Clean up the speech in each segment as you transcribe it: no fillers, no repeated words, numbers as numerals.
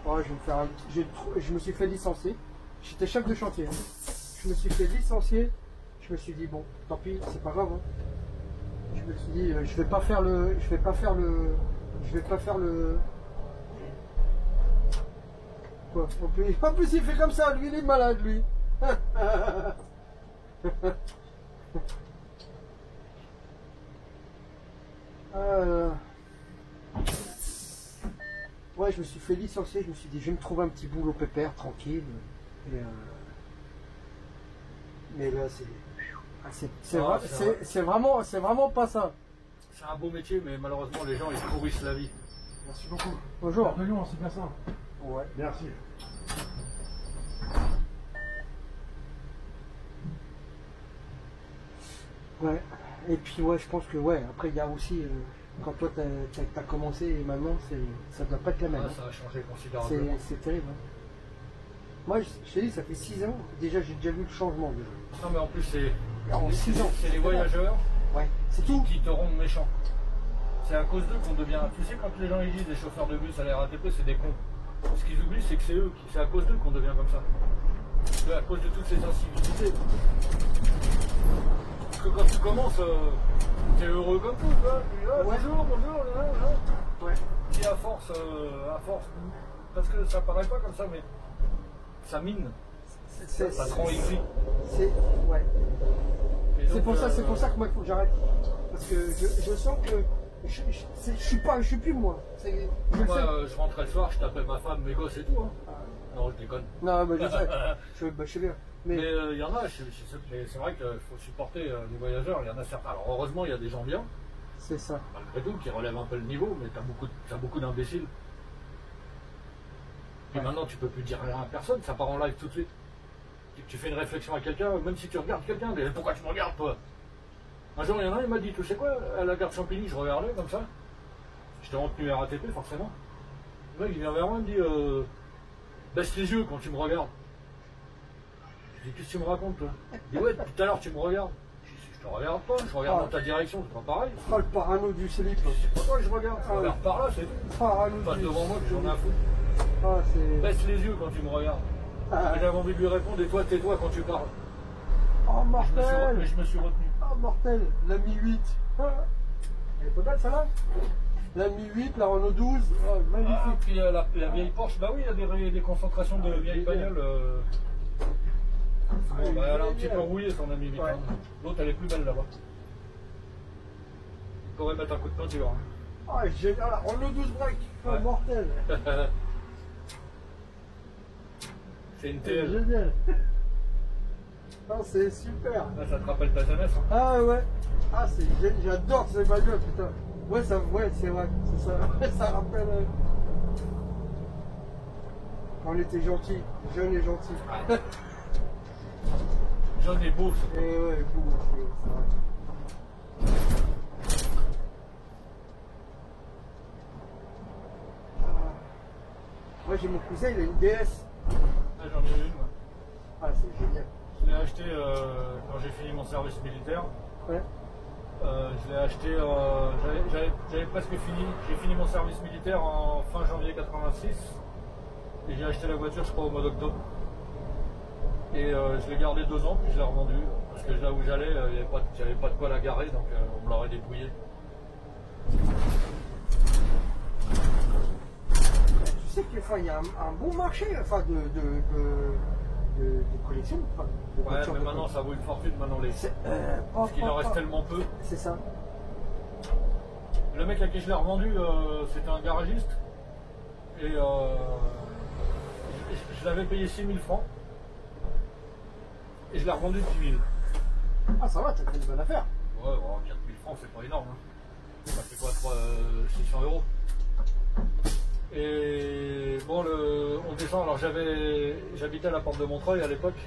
Ouais, je vais me faire je me suis fait licencier. J'étais chef de chantier. Hein. Je me suis fait licencier. Je me suis dit bon, tant pis, c'est pas grave. Hein. Je me suis dit, je vais pas faire le. Quoi, en plus, il fait comme ça, lui, il est malade, lui. Ouais, je me suis fait licencier, je me suis dit, je vais me trouver un petit boulot pépère, tranquille. Et, mais là, c'est vraiment pas ça. C'est un beau métier, mais malheureusement, les gens, ils pourrissent la vie. Merci beaucoup. Bonjour. Lyon, c'est bien ça. Ouais. Merci. Ouais. Et puis, ouais, je pense que, ouais, après, il y a aussi, quand toi, t'as commencé et maintenant, ça doit pas être la même. Ah, ça a changé considérablement. C'est terrible. Hein. Moi, je t'ai dit, ça fait 6 ans. Déjà, j'ai déjà vu le changement. Déjà. Non, mais en plus, En 6 ans. c'est les voyageurs Ouais, c'est tout. qui te rendent méchant. C'est à cause d'eux qu'on devient. Tu sais, quand les gens ils disent les chauffeurs de bus à la RATP, c'est des cons. Ce qu'ils oublient, c'est que c'est à cause d'eux qu'on devient comme ça. C'est à cause de toutes ces incivilités. Parce que quand tu commences, t'es heureux comme tout, tu vois. Puis, ah, Ouais. bonjour, là, là. Ouais. Et à force, parce que ça paraît pas comme ça, mais ça mine. Ça te rend aigri. Ouais. Et donc, C'est pour ça que moi, il faut que j'arrête. Parce que je sens que je suis plus moi. Je le sais. moi, je rentrais le soir, je tapais ma femme, mes gosses et tout. Hein. Non, je déconne. Non, mais je sais. Je sais bien. Mais il y en a, c'est vrai qu'il faut supporter les voyageurs, il y en a certains. Alors heureusement, il y a des gens bien, C'est ça. malgré tout, qui relèvent un peu le niveau, mais t'as beaucoup d'imbéciles. Et Ouais. maintenant, tu peux plus dire rien à personne, ça part en live tout de suite. Tu fais une réflexion à quelqu'un, même si tu regardes quelqu'un, mais pourquoi tu me regardes, toi? Un jour, il y en a un, il m'a dit, tu sais quoi, à la gare de Champigny, je regardais comme ça. J'étais retenu RATP, forcément. Le mec, il vient vers moi, il me dit, baisse les yeux quand tu me regardes. Je dis, qu'est-ce que tu me racontes, toi? Il dit, ouais, tout à l'heure, tu me regardes. Je dis, je te regarde pas, je regarde dans ta direction, c'est pas pareil. Oh, le parano du slip. C'est pas toi que je regarde, je regarde par là, c'est tout. Parano Passe du devant moi que j'en ai à foutre. Ah, c'est. Baisse les yeux quand tu me regardes. Ah. Et j'avais envie de lui répondre, et toi, tais-toi quand tu parles. Oh, Mais je mortel. me suis retenu. Oh, mortel. La Mi 8. Ah. Elle est pas belle, ça là? La Mi 8, la Renault 12. Oh, Ah, magnifique. puis la vieille Porsche, bah oui, il y a des concentrations de vieilles bagnoles. Bon, bah, elle a un petit peu rouillé son ami 8 Ouais. ans. L'autre, elle est plus belle là-bas. Il pourrait mettre un coup de peinture. Hein. Ah, génial. La Renault 12 break. Oh, Ouais. mortel. C'est une C'est TL. génial. Ah, c'est super. Là, ça te rappelle ta jeunesse. Hein. Ah ouais. Ah, c'est génial. J'adore ces bagnoles, putain. Ouais, c'est vrai. C'est ça. Ça rappelle. On était gentils, jeunes et gentils. Ouais. Jaune et beau, Et ouais, cool, c'est vrai. Ah. Moi j'ai mon cousin, il a une DS. Là, j'en ai une. Moi. Ah, c'est génial. Je l'ai acheté quand j'ai fini mon service militaire. Ouais. Je l'ai acheté, j'avais presque fini. J'ai fini mon service militaire en fin janvier 86. Et j'ai acheté la voiture, je crois, au mois d'octobre. Et je l'ai gardé 2 ans, puis je l'ai revendu. Parce que là où j'allais, j'avais pas de quoi la garer, donc on me l'aurait dépouillé. Tu sais qu'il y a un bon marché enfin, de collection. Enfin, de Ouais, voitures mais de maintenant ça vaut une fortune, maintenant les. Parce qu'il en reste tellement peu. C'est ça. Le mec à qui je l'ai revendu, c'était un garagiste. Et je l'avais payé 6 000 francs. Et je l'ai revendu 10 000. Ah, ça va, t'as fait une bonne affaire. Ouais, bon, 4 000 francs, c'est pas énorme. Hein. Ça fait quoi, 600 euros. Et bon, on descend. Alors j'habitais à la porte de Montreuil à l'époque.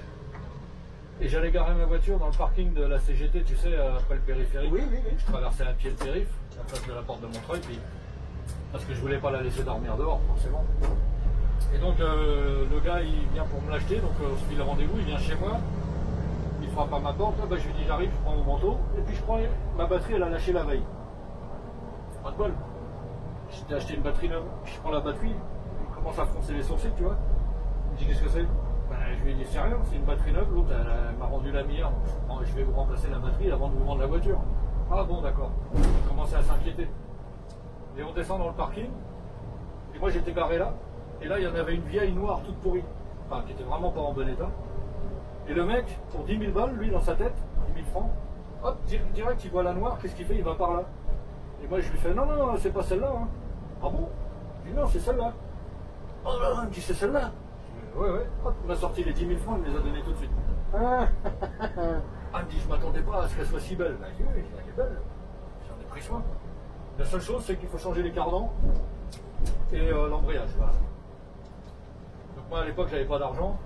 Et j'allais garer ma voiture dans le parking de la CGT, tu sais, après le périphérique. Oui. Je traversais à pied le périph', en face de la porte de Montreuil, puis, parce que je voulais pas la laisser dormir dehors, forcément. Et donc le gars, il vient pour me l'acheter, donc on se fait le rendez-vous, il vient chez moi. Il frappe à ma porte, là, bah, je lui dis j'arrive, je prends mon manteau, et puis je prends ma batterie, elle a lâché la veille. Pas de bol. J'étais acheté une batterie neuve, je prends la batterie, commence à froncer les sourcils, tu vois. Il me dit qu'est-ce que c'est? Ben, je lui ai dit c'est rien, c'est une batterie neuve, l'autre elle m'a rendu la meilleure. Je vais vous remplacer la batterie avant de vous vendre la voiture. Ah bon d'accord. Il commençait à s'inquiéter. Et on descend dans le parking, et moi j'étais garé là, et là il y en avait une vieille noire toute pourrie, enfin qui était vraiment pas en bon état. Et le mec, pour 10 000 balles, lui dans sa tête, 10 000 francs, hop, direct il voit la noire, qu'est-ce qu'il fait? Il va par là. Et moi je lui fais non, non, non, c'est pas celle-là. Hein. Ah bon? Je dis non, c'est celle-là. Oh là là, il me dit c'est celle-là. Ouais, ouais, hop, on a sorti les 10 000 francs, il me les a donnés tout de suite. Ah, il me dit je m'attendais pas à ce qu'elle soit si belle. Ben, je dis oui, elle est belle, j'en ai pris soin. La seule chose, c'est qu'il faut changer les cardans et l'embrayage. Voilà. Donc moi, à l'époque, j'avais pas d'argent.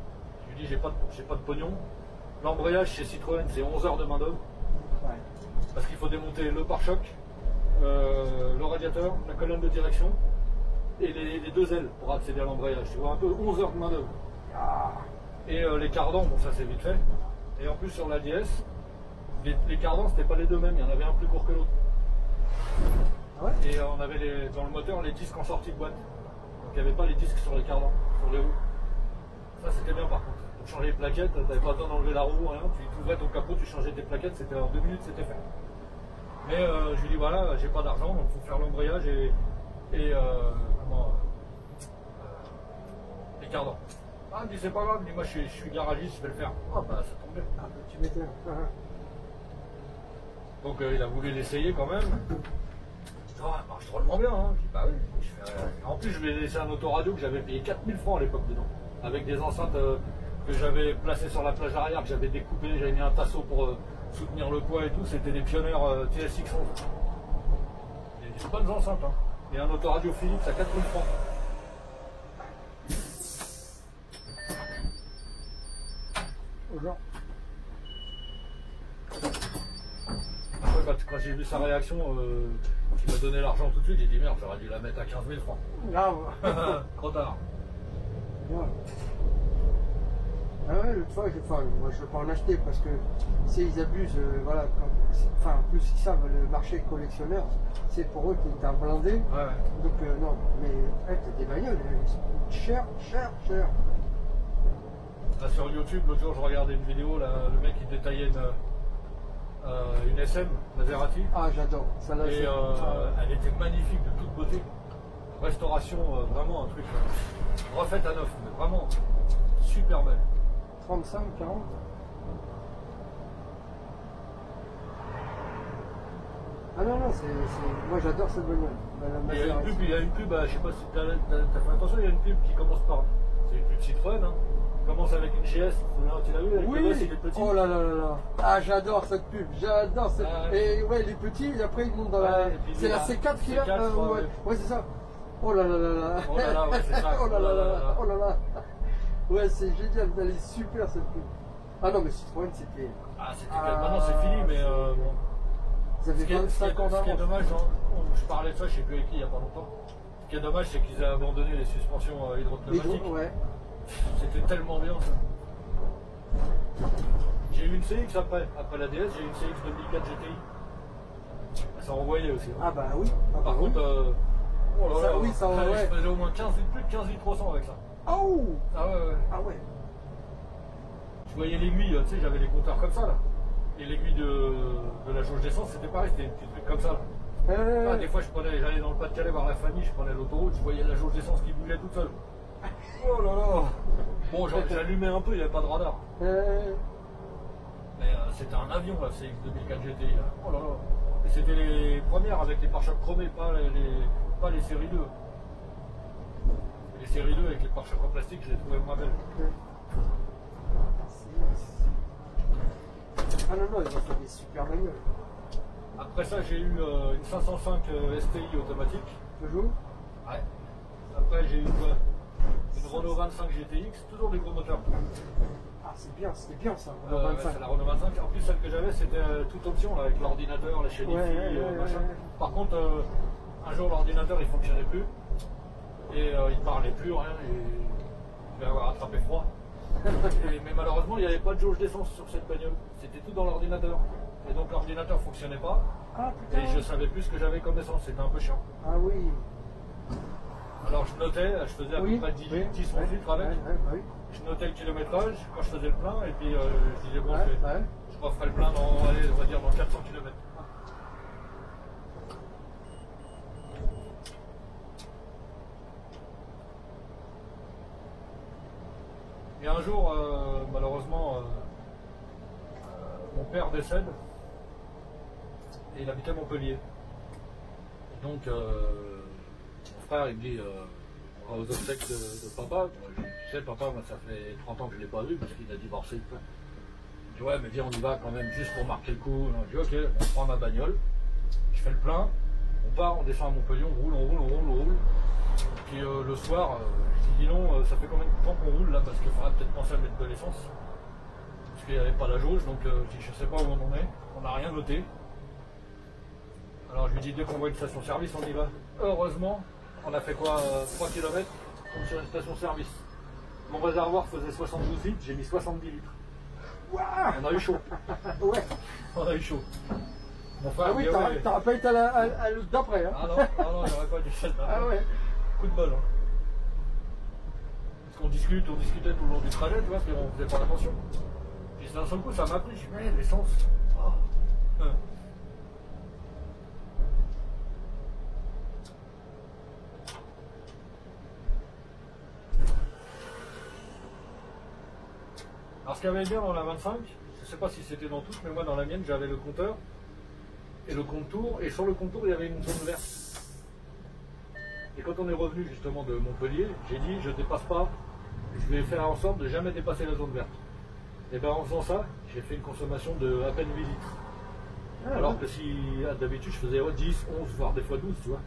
Je lui dis, j'ai pas de pognon. L'embrayage chez Citroën, c'est 11 heures de main d'œuvre. Ouais. Parce qu'il faut démonter le pare-choc, le radiateur, la colonne de direction et les deux ailes pour accéder à l'embrayage. Tu vois, un peu 11 heures de main d'œuvre. Ah. Et les cardans, bon, ça c'est vite fait. Et en plus, sur la DS, les cardans, c'était pas les deux mêmes. Il y en avait un plus court que l'autre. Ouais. Et on avait dans le moteur les disques en sortie de boîte. Donc il n'y avait pas les disques sur les cardans, sur les roues. Ça c'était bien par contre. Pour changer les plaquettes, tu n'avais pas besoin d'enlever la roue, rien. Tu ouvrais ton capot, tu changeais tes plaquettes, c'était en 2 minutes, c'était fait. Mais je lui dis voilà, j'ai pas d'argent, donc il faut faire l'embrayage et les cardans. Ah, il me dit c'est pas grave, il me dit moi je suis garagiste, je vais le faire. Ah bah ça tombe bien. Ah bah tu m'étais. Donc il a voulu l'essayer quand même. Ah, ça marche drôlement bien, hein. Je dis bah oui, je fais rien. En plus, je lui ai laissé un autoradio que j'avais payé 4 000 francs à l'époque dedans, avec des enceintes que j'avais placées sur la plage arrière, que j'avais découpées, j'avais mis un tasseau pour soutenir le poids et tout. C'était des pionnières TSX 11. Des bonnes enceintes, hein. Et un autoradio Philips à 4 000 francs. Bonjour. Quand j'ai vu sa réaction, il m'a donné l'argent tout de suite, j'ai dit merde, j'aurais dû la mettre à 15 000 francs. Grave. Trop tard. Ouais. Ah ouais, l'autre fois, moi je ne veux pas en acheter parce que ils abusent, voilà, enfin en plus ils savent le marché collectionneur, c'est pour eux qui est un blindé. Ouais. Donc non, mais t'as des bagnoles, cher. Là, sur YouTube, l'autre jour je regardais une vidéo, là, le mec il détaillait une SM, Maserati. Ah j'adore, ça là. Et elle était magnifique, de toute beauté. Restauration, vraiment un truc refaite à neuf, mais vraiment super belle. 35, 40. Ah non, moi j'adore cette bagnole. Il y a une pub, je sais pas si t'as fait attention, il y a une pub qui commence par. C'est une pub Citroën, hein. Commence avec une GS, tu l'as vu avec oui. le gosse, il est petit. Oh là là là là. Ah j'adore cette pub, j'adore cette pub. Et ouais, les petits, et après ils montent dans la. C'est la C4 qui a. Ouais, c'est ça. Oh là là là là. Oh là là, ouais, c'est ça. Oh là là là. Oh là là. Ouais, c'est génial, elle est super cette pub. Ah non, mais Citroën c'était. Ah, c'était maintenant c'est fini, mais bon. Vous avez 25 ans d'avance. Ce qui est dommage, je parlais de ça, je sais plus avec qui il y a pas longtemps. Ce qui est dommage, c'est qu'ils aient abandonné les suspensions hydropneumatiques. Ouais. C'était tellement bien ça. J'ai eu une CX après la DS, j'ai eu une CX 2004 GTI. Ça envoyait aussi. Ah bah oui. Par contre, oh là là, oui, ça envoyait. Je faisais au moins plus de 15 litres 300 avec ça. Oh. Ah ouais, ouais. Ah ouais. Je voyais l'aiguille, tu sais, j'avais les compteurs comme ça là. Et l'aiguille de la jauge d'essence, c'était pareil, c'était un petit truc comme ça là. Ah, des fois, j'allais dans le Pas-de-Calais voir la famille, je prenais l'autoroute, je voyais la jauge d'essence qui bougeait toute seule. Oh là là. Bon, j'allumais un peu, il n'y avait pas de radar. Mais c'était un avion la CX 2004 GTI là. Oh là là. Et c'était les premières avec les pare-chocs chromés, pas les séries 2. Les séries 2 avec les pare-chocs en plastique, je les trouvais moins belles. Ah non, non, ils ont fait des super bagnoles. Après ça, j'ai eu une 505 STI automatique. Toujours. Ouais. Après, j'ai eu une Renault 25 GTX, toujours des gros moteurs. Ah, c'était bien ça, Renault 25. C'est la Renault 25. En plus, celle que j'avais, c'était toute option là, avec l'ordinateur, les chaînes machin. Par contre, un jour, l'ordinateur il fonctionnait plus. Et il parlait plus, rien. Et je vais avoir attrapé froid. Mais malheureusement, il n'y avait pas de jauge d'essence sur cette bagnole. C'était tout dans l'ordinateur. Et donc l'ordinateur ne fonctionnait pas. Ah, putain. Et je savais plus ce que j'avais comme essence. C'était un peu chiant. Ah oui. Alors je notais, je faisais à peu près 10 litres, 10, 11 litres avec. Oui. Je notais le kilométrage quand je faisais le plein et puis je disais bon, je referai le plein dans, allez, on va dire dans 400 km. Et un jour, malheureusement, mon père décède et il habitait Montpellier. Donc, mon frère, il me dit, on va aux obsèques de papa. Tu sais, papa, moi, ça fait 30 ans que je ne l'ai pas vu parce qu'il a divorcé. Il dit, ouais, mais viens, on y va quand même, juste pour marquer le coup. Je dis, ok, on prend ma bagnole, je fais le plein, on part, on descend à Montpellier, on roule. Puis le soir, je dis, dis non, ça fait combien de temps qu'on roule là? Parce qu'il faudra peut-être penser à mettre de l'essence. Parce qu'il n'y avait pas la jauge, donc je dis, je sais pas où on en est, on n'a rien noté. Alors je lui dis, dès qu'on voit une station-service, on y va. Heureusement, on a fait quoi, 3 km sur une station-service. Mon réservoir faisait 72 litres, j'ai mis 70 litres. Wow. On a eu chaud. Ouais. On a eu chaud. Mon frère, Ah oui, t'aurais pas été à l'autre d'après. Hein. Ah non, j'aurais pas dû faire ça. Ah ouais. Coup de bol. Hein. Parce qu'on discutait tout le long du trajet, tu vois, puis on faisait pas attention. Puis d'un seul coup, ça m'a pris, je me dis, mais l'essence. Oh. Alors ce qu'il y avait bien dans la 25, je ne sais pas si c'était dans toutes, mais moi dans la mienne j'avais le compteur et le contour, et sur le contour il y avait une zone verte. Et quand on est revenu justement de Montpellier, j'ai dit je dépasse pas, je vais faire en sorte de jamais dépasser la zone verte. Et bien en faisant ça, j'ai fait une consommation de à peine 8 litres. Alors que si d'habitude je faisais 10, 11, voire des fois 12, tu vois.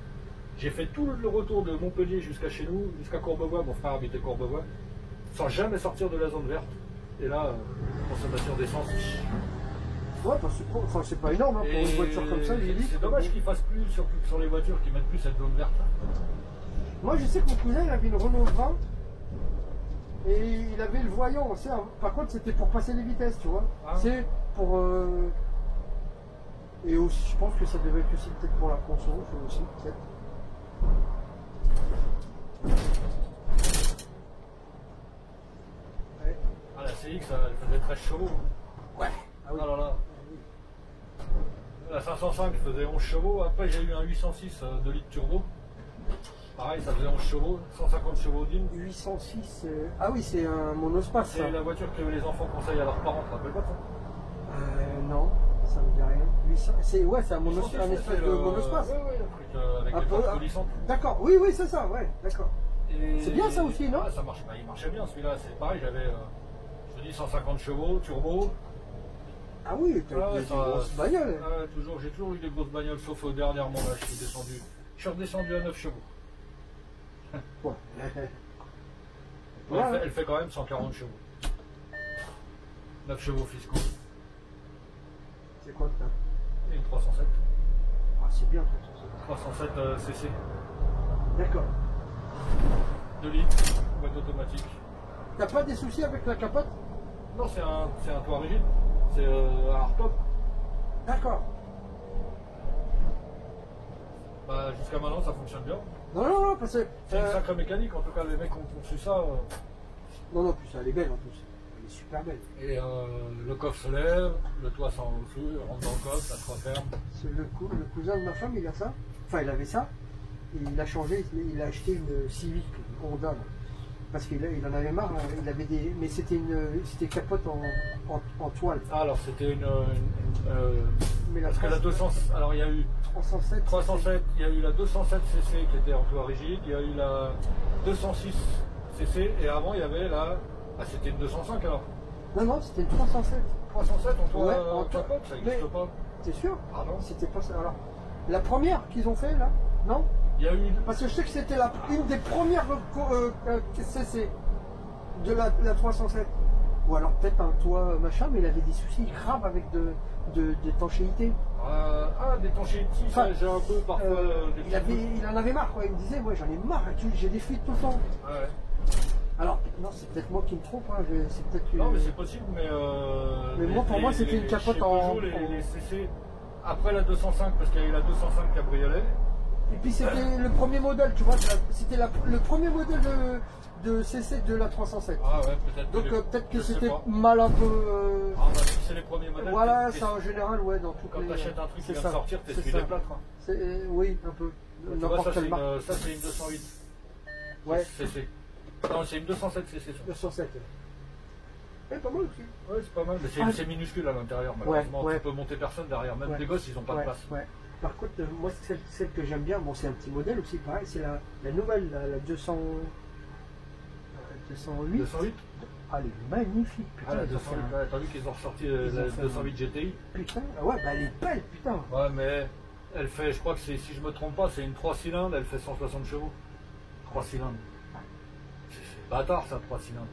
J'ai fait tout le retour de Montpellier jusqu'à chez nous, jusqu'à Courbevoie, mon frère habitait Courbevoie, sans jamais sortir de la zone verte. Et là, consommation d'essence. Ouais, parce que c'est pas énorme hein, pour une voiture comme ça, c'est dommage qu'ils fassent plus, surtout sur les voitures, qu'ils mettent plus cette zone verte. Moi je sais que mon cousin il avait une Renault 20 et il avait le voyant aussi. Par contre c'était pour passer les vitesses, tu vois. Ah. C'est pour et aussi je pense que ça devait être aussi peut-être pour la conso, aussi peut-être. Ah, la CX, elle faisait 13 chevaux. Ouais. Ah oui. Ah là là. La 505 faisait 11 chevaux. Après, j'ai eu un 806 2 litres turbo. Pareil, ça faisait 11 chevaux, 150 chevaux d'hymne. 806, ah oui, c'est un monospace. C'est la voiture que les enfants conseillent à leurs parents, tu te rappelles pas ça? Non, ça me dit rien. 800, c'est un monospace, un espèce de monospace. Oui, le truc avec les portes coulissantes. D'accord, oui, c'est ça, ouais, d'accord. C'est bien ça aussi, non? Ça marchait, il marchait bien celui-là, c'est pareil, j'avais, je te dis, 150 chevaux, turbo. Ah oui, t'as des grosses bagnoles. J'ai toujours eu des grosses bagnoles, sauf dernièrement, là, je suis redescendu à 9 chevaux. Ouais. Elle fait quand même 140 chevaux. 9 chevaux fiscaux. C'est quoi que t'as? Et une 307. Ah, c'est bien, 307 CC. D'accord. 2 litres, boîte automatique. T'as pas des soucis avec la capote? Non, c'est un toit rigide. C'est un hardtop. D'accord. Bah, jusqu'à maintenant, ça fonctionne bien. Non, parce que... C'est une sacrée mécanique, en tout cas, les mecs ont conçu ça. Non, plus elle est belle en plus. Elle est super belle. Et le coffre se lève, le toit s'en rentre dans le coffre, ça se referme. Le cousin de ma femme, il a ça. Enfin, il avait ça. Et il a changé, il a acheté une Civic Honda. Parce qu'il en avait marre, il avait des. Mais c'était capote en toile. Ah, alors c'était une mais parce que la 200. Alors il y a eu 307, il y a eu la 207 cc qui était en toit rigide, il y a eu la 206 cc et avant il y avait la. Ah, c'était une 205 alors? Non, c'était une 307. 307 en toit, ouais, en capote, ça n'existe pas. T'es sûr? Ah non. C'était pas ça. Alors, la première qu'ils ont fait là? Non? Il y a eu... Parce que je sais que c'était une des premières CC de la 307. Ou alors peut-être un toit machin, mais il avait des soucis graves avec d'étanchéité. D'étanchéité, enfin, j'ai un peu parfois... il en avait marre, quoi. Il me disait, ouais, j'en ai marre, j'ai des fuites tout le temps. Ouais. Alors, non, c'est peut-être moi qui me trompe, hein. C'est peut-être... Non, mais c'est possible, mais... pour moi, c'était une capote en... Les CC, après la 205, parce qu'il y a eu la 205 cabriolet, Et puis c'était le premier modèle, tu vois, c'était le premier modèle de CC de la 307. Ah ouais, peut-être. Donc peut-être que je sais c'était pas. mal un peu. Ah bah si c'est les premiers modèles. Voilà, ça en général, ouais, dans toutes quand les. tu achètes un truc qui c'est vient de ça, sortir, t'es c'est celui ça. des plâtres. Hein. Oui, un peu. Tu vois, N'importe quelle marque. ça c'est une 208. Ouais. CC. Non, c'est une 207 CC. Ça. 207. Ouais, pas mal aussi. Ouais, c'est pas mal, mais c'est minuscule à l'intérieur. Malheureusement, ouais. tu peux monter personne derrière. Même Ouais. des gosses, ils ont pas de place. Ouais. Par contre, moi, celle que j'aime bien, bon, c'est un petit modèle aussi, pareil, c'est la nouvelle, la 208. 208. Ah, elle est magnifique, putain. Ah, la ils ont fait 208, un- ouais, t'as vu qu'ils ont ressorti ont la fait 208 GTI. Putain, ah ouais, bah elle est belle, putain. Ouais, mais elle fait, je crois que c'est, si je me trompe pas, c'est une 3 cylindres, elle fait 160 chevaux. 3 cylindres. C'est bâtard ça, 3 cylindres.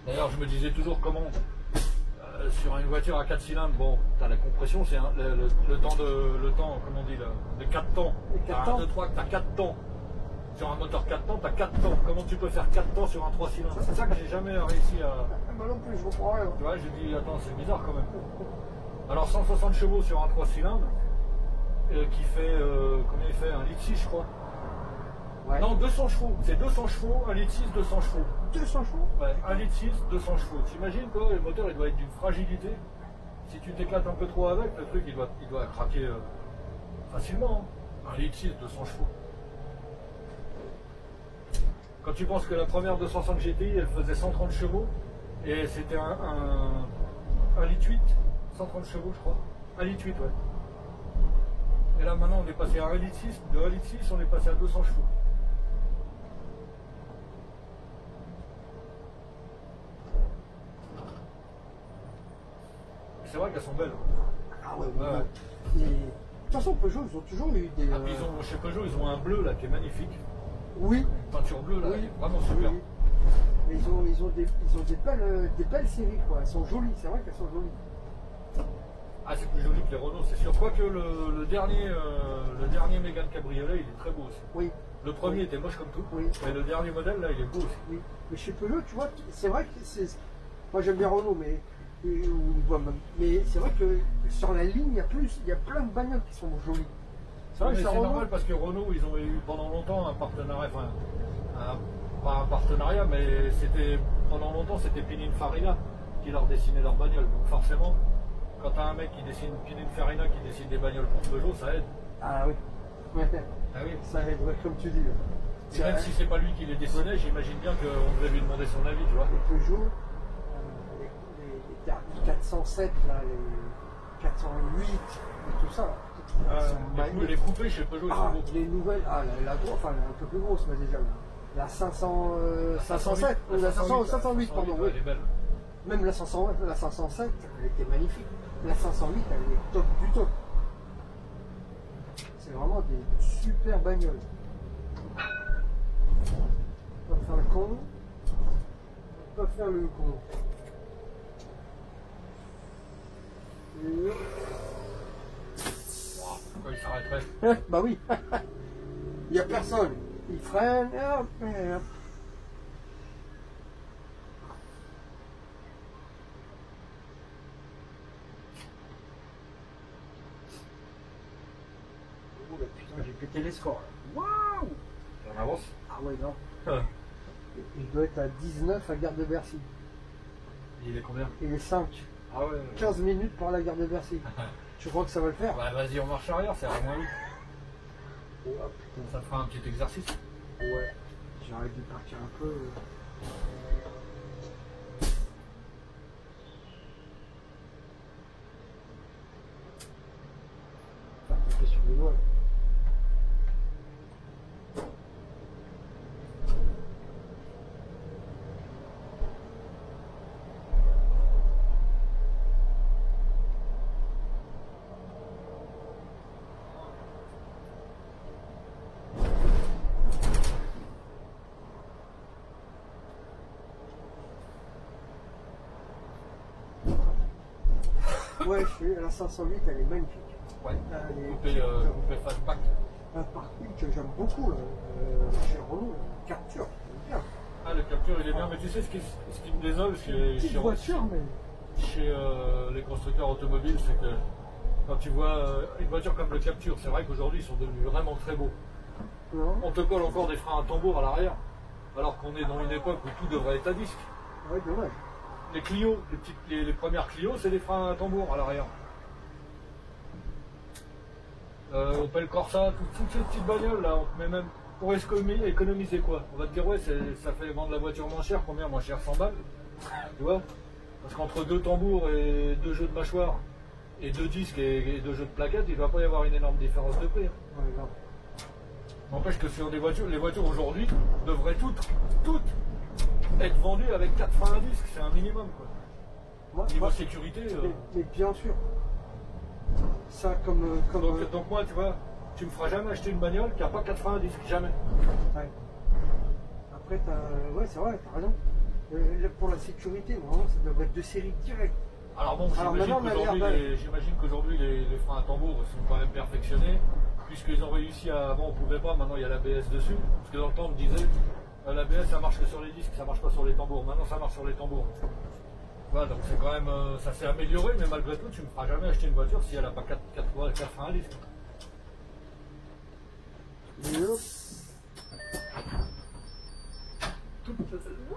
D'ailleurs, je me disais toujours comment, sur une voiture à 4 cylindres, bon, t'as la compression, c'est le temps, comment on dit, de 4 temps. Les quatre T'as 1, temps. 2, 3, t'as 4 temps. Sur un moteur 4 temps, t'as 4 temps. Comment tu peux faire 4 temps sur un 3 cylindres? C'est ça que j'ai jamais réussi à. Moi non plus, je comprends rien. Tu vois, j'ai dit, attends, c'est bizarre quand même. Alors 160 chevaux sur un 3 cylindres, qui fait, combien il fait? 1,6 litre, je crois. Ouais. Non, 200 chevaux. C'est 200 chevaux, 1,6 litre, 200 chevaux. 200 chevaux. Ouais, 1,6 litre, 200 chevaux. T'imagines, toi, le moteur, il doit être d'une fragilité. Si tu t'éclates un peu trop avec, le truc, il doit craquer facilement. Hein. 1,6 litre, 200 chevaux. Quand tu penses que la première 260 GTI, elle faisait 130 chevaux, et c'était un litre 8, 130 chevaux, je crois. 1 litre 8, ouais. Et là, maintenant, on est passé à 1 litre 6, de 1 litre 6, on est passé à 200 chevaux. C'est vrai qu'elles sont belles. Ah ouais, Ouais. Et, de toute façon, Peugeot, ils ont toujours eu des. Ah, puis chez Peugeot, ils ont un bleu là qui est magnifique. Oui, Une peinture bleue là, Oui. elle est vraiment super. oui. Mais ils ont des belles séries, quoi. Elles sont jolies, c'est vrai qu'elles sont jolies. Ah, c'est plus joli que les Renault, c'est sûr. Quoique le dernier Mégane Cabriolet, il est très beau aussi. Oui, Le premier Oui. était moche comme tout, Oui. mais le dernier modèle là, il est beau aussi. oui. Mais chez Peugeot, tu vois, c'est vrai que c'est. Moi, j'aime bien Renault, mais. Mais c'est vrai que sur la ligne, il y a plein de bagnoles qui sont jolies. C'est vrai Mais que c'est sur Renault. normal parce que Renault, ils ont eu pendant longtemps un partenariat, enfin, pas un partenariat, mais pendant longtemps, c'était Pininfarina qui leur dessinait leurs bagnoles. Donc forcément, quand tu as un mec qui dessine Pininfarina qui dessine des bagnoles pour Peugeot, ça aide. Ah oui. Ouais. Ah oui. Ça aide, ouais, comme tu dis. Et même si c'est pas lui qui les dessinait, j'imagine bien qu'on devait lui demander son avis, tu vois. Les Peugeot, les 407, là, les 408, et tout ça. Elles sont Les magnifiques. coupés chez Peugeot, ils sont Ah, beaux. les nouvelles, la grosse, enfin un peu plus grosse, mais déjà. La 507, ou la 508, pardon, oui. Elle est belle. Même la 507, elle était magnifique. La 508, elle est top du top. C'est vraiment des super bagnoles. On va faire le con. On va faire le con. Et... Pourquoi il s'arrêterait? Bah oui. Il n'y a personne. Il freine. Et hop, et hop. Oh là, putain, j'ai pété les scores. Là. Waouh! On avance. Ah ouais, non. Ah. Il doit être à 19 à Gare de Bercy. Il est combien? Il est 5. Ah ouais. 15 minutes pour la Gare de Bercy. Tu crois que ça va le faire? Bah vas-y, on marche arrière, c'est vraiment vite. Oh putain. Ça te fera un petit exercice. Ouais. J'aurais dû partir un peu. Faire taper sur les doigts. Ouais, je suis à la 508, elle est magnifique. Ouais. Elle est Coupé fastback. par contre, que j'aime beaucoup chez Renault, la Capture. C'est bien. Ah, le Capture il est bien, mais tu sais ce qui me désole Petite voiture, mais. chez les constructeurs automobiles, c'est que Quand tu vois une voiture comme le Capture, c'est vrai qu'aujourd'hui ils sont devenus vraiment très beaux. Non. On te colle encore des freins à tambour à l'arrière, alors qu'on est dans une époque où tout devrait être à disque. Ouais, dommage. Les Clio, les premières Clio, c'est des freins à tambour à l'arrière. Opel Corsa, toutes ces petites bagnoles là, on te met même pour économiser quoi. On va te dire ouais, ça fait vendre la voiture moins cher, combien moins cher 100 balles, tu vois. Parce qu'entre 2 tambours et 2 jeux de mâchoire, et 2 disques et 2 jeux de plaquettes, il ne va pas y avoir une énorme différence de prix. Hein. Ouais, non. N'empêche que sur des voitures, les voitures aujourd'hui devraient toutes être vendues avec 4 freins à disque, c'est un minimum quoi. Niveau sécurité. Mais bien sûr. Ça comme. Donc moi, tu vois, tu me feras jamais acheter une bagnole qui n'a pas 4 freins à disque, jamais. Ouais. Après, ouais, c'est vrai, t'as raison. Pour la sécurité, vraiment, ça devrait être de série directe. Alors bon, j'imagine qu'aujourd'hui les freins à tambour sont quand même perfectionnés, puisqu'ils ont réussi à. Avant on pouvait pas, maintenant il y a l'ABS dessus. Parce que dans le temps on me disait l'ABS ça marche que sur les disques, ça marche pas sur les tambours. Maintenant ça marche sur les tambours. Voilà, donc c'est quand même. Ça s'est amélioré, mais malgré tout, tu ne me feras jamais acheter une voiture si elle n'a pas 4 freins à disque.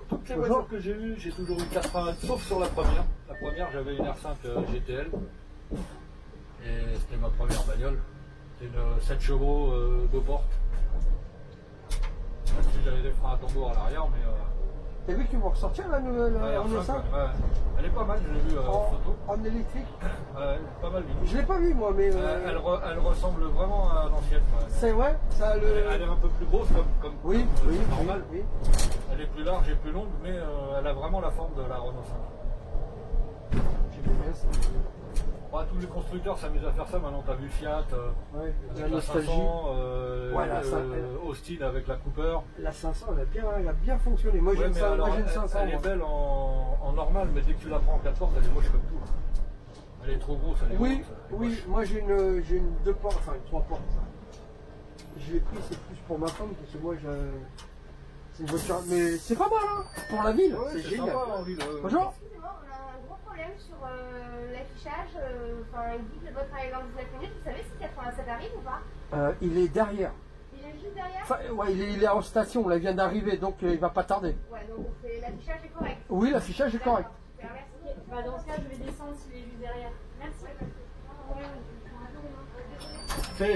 Toutes les voitures que j'ai eues, j'ai toujours eu 4 freins, sauf sur la première. La première, j'avais une R5 GTL. Et c'était ma première bagnole. C'était une 7 chevaux 2 portes. Là-dessus, j'avais des freins à tambour à l'arrière, mais. T'as vu qu'ils vont ressortir la nouvelle en R5 ouais. Elle est pas mal, je l'ai vue en photo. En électrique. Pas mal vue. Je l'ai pas vue moi, mais. Elle ressemble vraiment à l'ancienne. C'est vrai ça, elle est un peu plus grosse comme oui, normal. Oui. Elle est plus large et plus longue, mais elle a vraiment la forme de la Renault 5. J'ai bien ça. Ouais, tous les constructeurs s'amusent à faire ça. Maintenant, tu as vu Fiat avec la 500, Austin avec la Cooper. La 500, elle a bien fonctionné. Moi, j'ai une 500. Elle est belle en normal, mais dès que tu la prends en 4 portes, elle est moche comme tout. Elle est trop grosse. Oui, moi j'ai une 2 portes, enfin une 3 portes. Je l'ai pris, c'est plus pour ma femme, parce que moi, c'est une voiture. Mais c'est pas mal, hein. Pour la ville, c'est génial. Sympa, en ville. Bonjour. Sur l'affichage, il dit que votre arrivée dans 19 minutes, vous savez si 87 arrive ou pas? Il est derrière. Il est juste derrière? Ouais, il est en station, là, il vient d'arriver, donc il va pas tarder. Ouais, donc l'affichage est correct. Oui, l'affichage est correct. Super, merci. Bah, dans ce cas, je vais descendre s'il est juste derrière. Merci.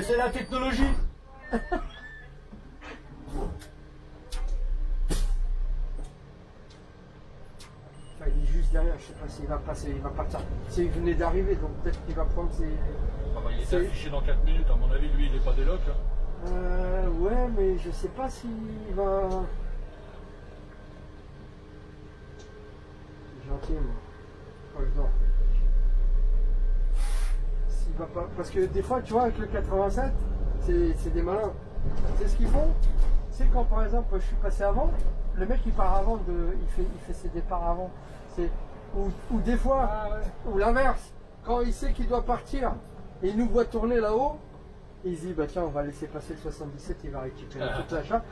C'est la technologie. Il est juste derrière, je sais pas s'il va passer, il va partir. Il venait d'arriver, donc peut-être qu'il va prendre ses. Il est affiché dans 4 minutes, à mon avis, lui il n'est pas déloc. Ouais, mais je sais pas s'il va. C'est gentil, moi. Oh, je dors. S'il va pas. Parce que des fois, tu vois, avec le 87, c'est des malins. C'est ce qu'ils font. C'est quand par exemple je suis passé avant, le mec il part avant, il fait ses départs avant. Ou des fois, ou l'inverse, quand il sait qu'il doit partir et il nous voit tourner là-haut, il se dit bah tiens on va laisser passer le 77, il va récupérer toute la chape.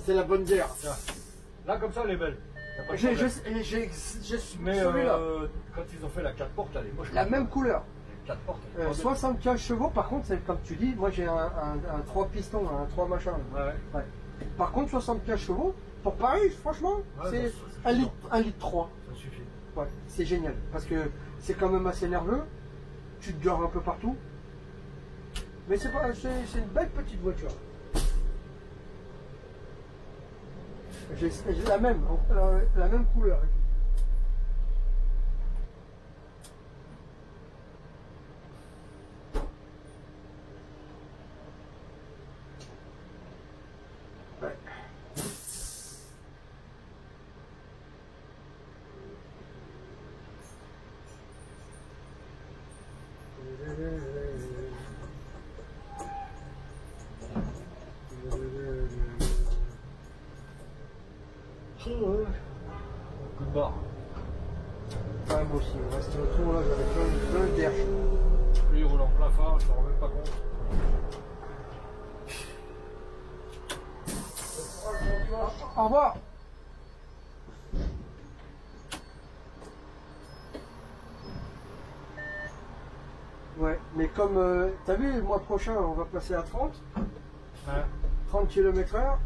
C'est la bonne guerre. Là comme ça elle est belle. Mais quand ils ont fait la 4 portes, elle est moche. La même couleur. 4 portes. 75 chevaux, par contre, c'est comme tu dis, moi j'ai un 3 pistons, un 3 machin. Ouais. Par contre, 75 chevaux, pour Paris, franchement, c'est 1 litre 3. Ça suffit. Ouais, c'est génial, parce que c'est quand même assez nerveux, tu te gares un peu partout, mais c'est une belle petite voiture. J'ai la même couleur. Coup de barre. Ouais, moi aussi, on reste autour là, j'avais plein d'air. Lui il roule en plein phare, je ne me rends même pas compte. Au revoir. Ouais, mais comme, t'as vu, le mois prochain, on va passer à 30, Ouais. 30 km/h.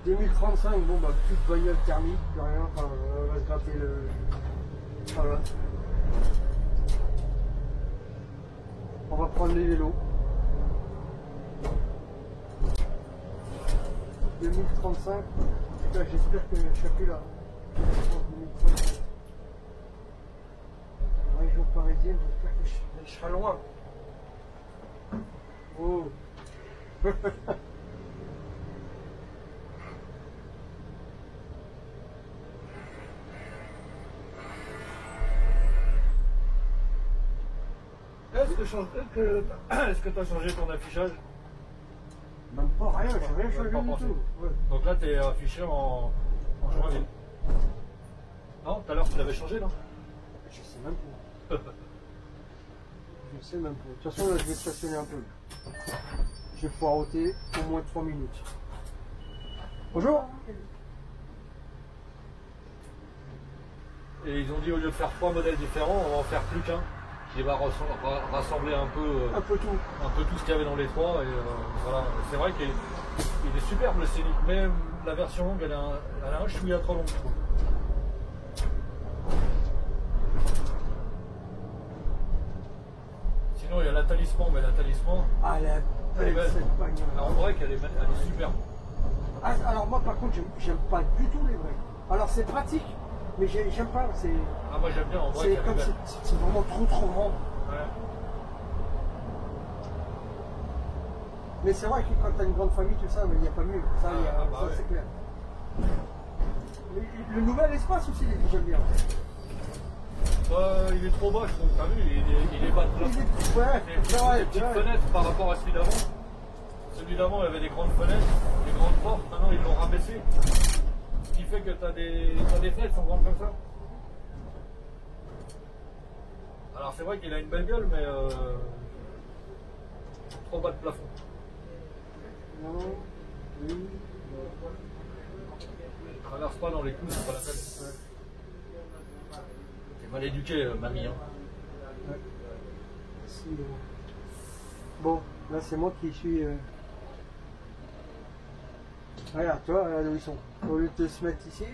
2035, bon bah plus de bagnole thermique, plus rien, enfin on va se gratter le. Voilà. On va prendre les vélos. 2035, putain, j'espère que je serai plus là. 2035. Région parisienne, j'espère que je serai loin. Oh. Est-ce que tu as changé ton affichage? Même pas rien, j'ai rien changé Pas du pensé. tout. Ouais. Donc là, tu es affiché en Joinville. Non, tout à l'heure, tu l'avais changé, non? Je sais même pas. Je sais même pas. De toute façon, là, je vais stationner un peu. Je vais pouvoir ôter au moins 3 minutes. Bonjour. Et ils ont dit, au lieu de faire 3 modèles différents, on va en faire plus qu'un. Qui va rassembler un peu Un peu tout. tout ce qu'il y avait dans les trois. Et voilà. C'est vrai qu'il est superbe le Scénic, mais la version longue, elle a un chouïa trop long, je trouve. Sinon, il y a la Talisman, mais la Talisman, Ah, la elle est belle belle. cette bagnole. En break, elle est superbe. Ah, alors moi, par contre, j'aime pas du tout les breaks. Alors c'est pratique, mais j'aime pas. C'est Ah, moi j'aime bien en break, elle est comme belle. c'est vraiment trop grand. Ouais. Mais c'est vrai que quand t'as une grande famille, tout ça, mais il n'y a pas mieux. Ça, bah ça ouais. c'est clair. Mais le nouvel espace aussi, j'aime bien. Il est trop bas, je trouve. T'as vu, il est bas de plafond. Ouais, Des c'est vrai. petites fenêtres par rapport à celui d'avant. Celui d'avant, il y avait des grandes fenêtres, des grandes portes. Maintenant, ils l'ont rabaissé. Ce qui fait que t'as des fenêtres qui sont grandes comme ça. Alors, c'est vrai qu'il a une belle gueule, mais trop bas de plafond. Non, oui. Il traverse pas dans les coups, c'est pas la peine. T'es mal éduqué, mamie. Hein. Ouais. Si, bon, là c'est moi qui suis. Regarde, tu vois, regarde où ils sont. Au lieu de se mettre ici,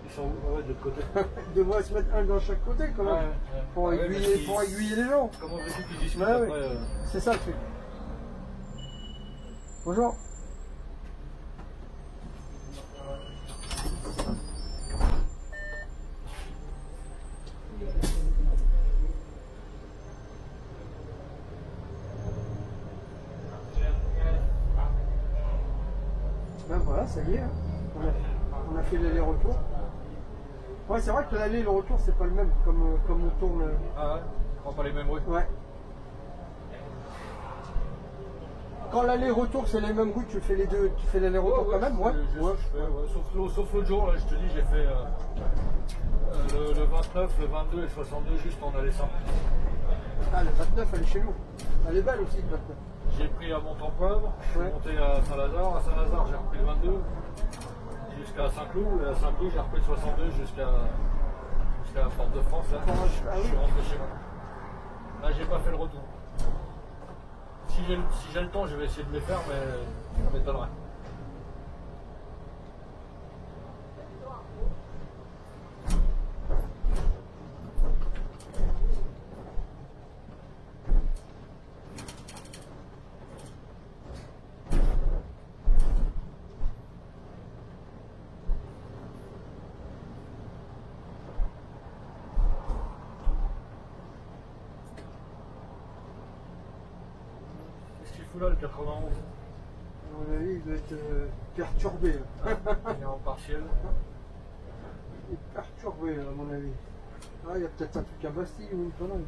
Ils sont où? Ouais, de l'autre côté. ils devraient se mettre un dans chaque côté quand même. Ouais. Pour, Ouais, aiguiller, mais pour aiguiller les gens. Comment veux-tu qu'ils discutent Ouais, après ouais. C'est ça le truc. Bonjour. Ben voilà, ça y est. Hein. On a fait l'aller-retour. Ouais, c'est vrai que l'aller et le retour, c'est pas le même comme on tourne. Ah ouais? Tu prends pas les mêmes rues? Ouais. Quand l'aller-retour, c'est les mêmes routes, tu fais les deux, tu fais l'aller-retour quand même, ouais. Sauf l'autre jour, là, je te dis, j'ai fait le 29, le 22 et le 62 juste en aller simple. Ah, le 29, elle est chez nous. Elle est belle aussi, le 29. J'ai pris à Montempoivre, je suis Ouais. monté à Saint-Lazare. À Saint-Lazare, j'ai repris le 22 jusqu'à Saint-Cloud. Et à Saint-Cloud, j'ai repris le 62 jusqu'à la Porte de France. Là, Ah je oui. suis rentré chez moi. Là, j'ai pas fait le retour. Si j'ai le temps, je vais essayer de les faire, mais ça m'étonnerait. Qu'est-ce qu'il fout là, le 91? À mon avis, il doit être perturbé. Là. Il est en partiel. Il est perturbé, à mon avis. Ah, il y a peut-être un truc à Bastille ou une connerie.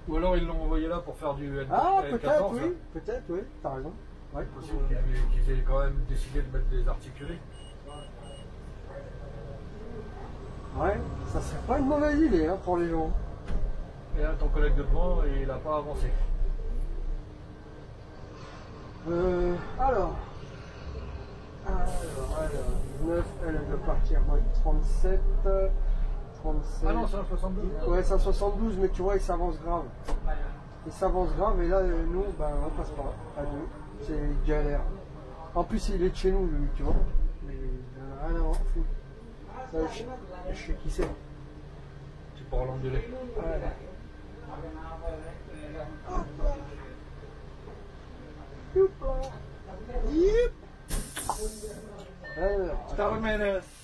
Ou alors ils l'ont envoyé là pour faire du L14. Ah, L14, peut-être, là. oui. Peut-être, oui. T'as raison. Ouais. Possible qu'ils aient quand même décidé de mettre des articulés. Ouais, ça serait pas une mauvaise idée hein, pour les gens. Et là, ton collègue de devant, il n'a pas avancé. Alors, 19, elle doit partir, moi 37, 137. Ah non, c'est un 72. Ouais, 172, mais tu vois, il s'avance grave. Il s'avance grave, et là, nous, ben, on passe pas à deux. C'est galère. En plus, il est de chez nous, lui, tu vois. Mais rien à voir, fou. Ça, je sais qui c'est. Tu pourras l'engueuler. Ouais. Youpa. Yep. Alors, Star Menace.